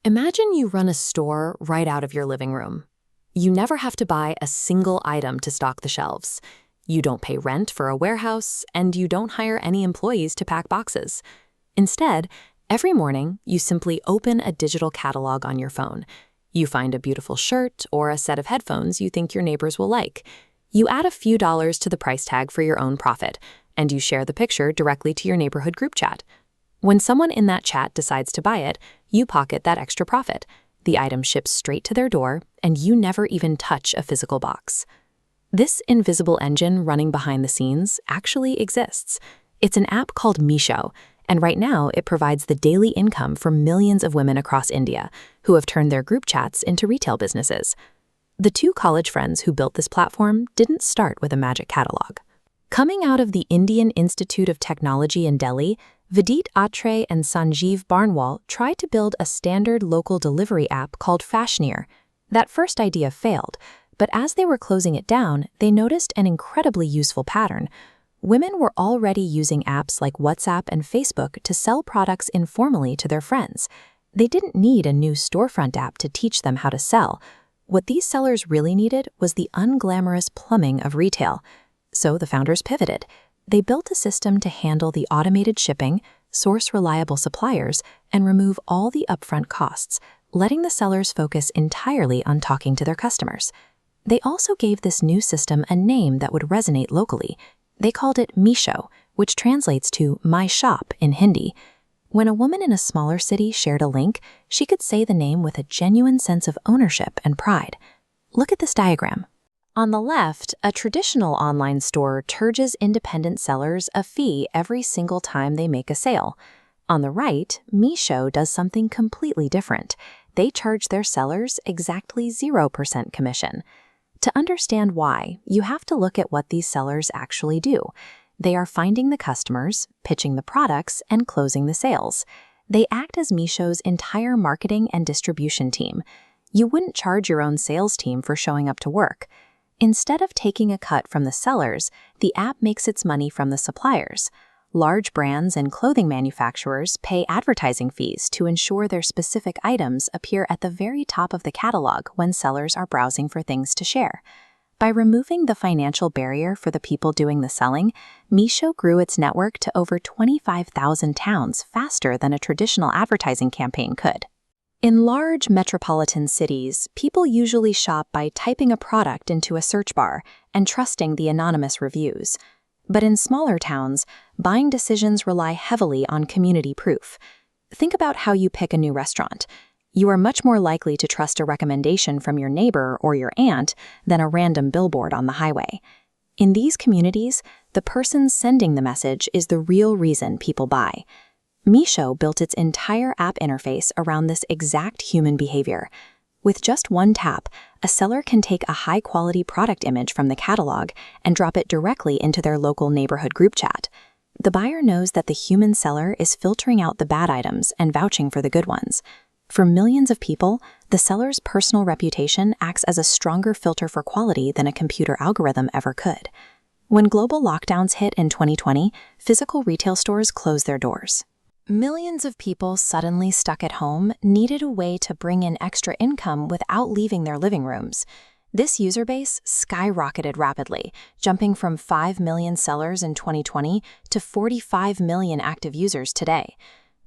Imagine you run a store right out of your living room. You never have to buy a single item to stock the shelves. You don't pay rent for a warehouse, and you don't hire any employees to pack boxes. Instead, every morning, you simply open a digital catalog on your phone. You find a beautiful shirt or a set of headphones you think your neighbors will like. You add a few dollars to the price tag for your own profit, and you share the picture directly to your neighborhood group chat. When someone in that chat decides to buy it, you pocket that extra profit. The item ships straight to their door, and you never even touch a physical box. This invisible engine running behind the scenes actually exists. It's an app called Meesho, and right now it provides the daily income for millions of women across India who have turned their group chats into retail businesses. The two college friends who built this platform didn't start with a magic catalog. Coming out of the Indian Institute of Technology in Delhi, Vidit Atre and Sanjeev Barnwal tried to build a standard local delivery app called Fashionear. That first idea failed, but as they were closing it down, they noticed an incredibly useful pattern. Women were already using apps like WhatsApp and Facebook to sell products informally to their friends. They didn't need a new storefront app to teach them how to sell. What these sellers really needed was the unglamorous plumbing of retail. So the founders pivoted. They built a system to handle the automated shipping, source reliable suppliers, and remove all the upfront costs, letting the sellers focus entirely on talking to their customers. They also gave this new system a name that would resonate locally. They called it Meesho, which translates to My Shop in Hindi. When a woman in a smaller city shared a link, she could say the name with a genuine sense of ownership and pride. Look at this diagram. On the left, a traditional online store charges independent sellers a fee every single time they make a sale. On the right, Meesho does something completely different. They charge their sellers exactly 0% commission. To understand why, you have to look at what these sellers actually do. They are finding the customers, pitching the products, and closing the sales. They act as Meesho's entire marketing and distribution team. You wouldn't charge your own sales team for showing up to work. Instead of taking a cut from the sellers, the app makes its money from the suppliers. Large brands and clothing manufacturers pay advertising fees to ensure their specific items appear at the very top of the catalog when sellers are browsing for things to share. By removing the financial barrier for the people doing the selling, Meesho grew its network to over 25,000 towns faster than a traditional advertising campaign could. In large metropolitan cities, people usually shop by typing a product into a search bar and trusting the anonymous reviews. But in smaller towns, buying decisions rely heavily on community proof. Think about how you pick a new restaurant. You are much more likely to trust a recommendation from your neighbor or your aunt than a random billboard on the highway. In these communities, the person sending the message is the real reason people buy. Meesho built its entire app interface around this exact human behavior. With just one tap, a seller can take a high-quality product image from the catalog and drop it directly into their local neighborhood group chat. The buyer knows that the human seller is filtering out the bad items and vouching for the good ones. For millions of people, the seller's personal reputation acts as a stronger filter for quality than a computer algorithm ever could. When global lockdowns hit in 2020, physical retail stores closed their doors. Millions of people suddenly stuck at home needed a way to bring in extra income without leaving their living rooms. This user base skyrocketed rapidly, jumping from 5 million sellers in 2020 to 45 million active users today.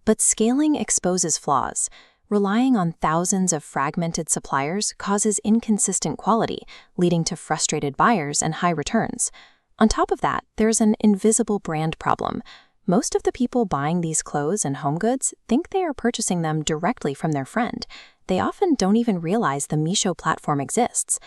But scaling exposes flaws. Relying on thousands of fragmented suppliers causes inconsistent quality, leading to frustrated buyers and high returns. On top of that, there's an invisible brand problem. Most of the people buying these clothes and home goods think they are purchasing them directly from their friend. They often don't even realize the Meesho platform exists.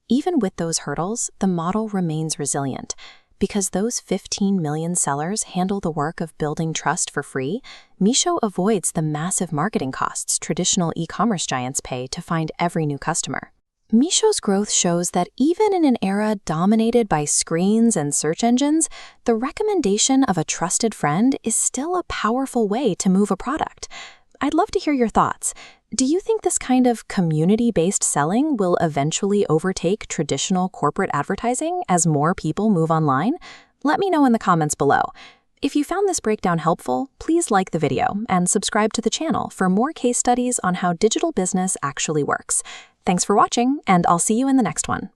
Even with those hurdles, the model remains resilient. Because those 15 million sellers handle the work of building trust for free, Meesho avoids the massive marketing costs traditional e-commerce giants pay to find every new customer. Meesho's growth shows that even in an era dominated by screens and search engines, the recommendation of a trusted friend is still a powerful way to move a product. I'd love to hear your thoughts. Do you think this kind of community-based selling will eventually overtake traditional corporate advertising as more people move online? Let me know in the comments below. If you found this breakdown helpful, please like the video and subscribe to the channel for more case studies on how digital business actually works. Thanks for watching, and I'll see you in the next one.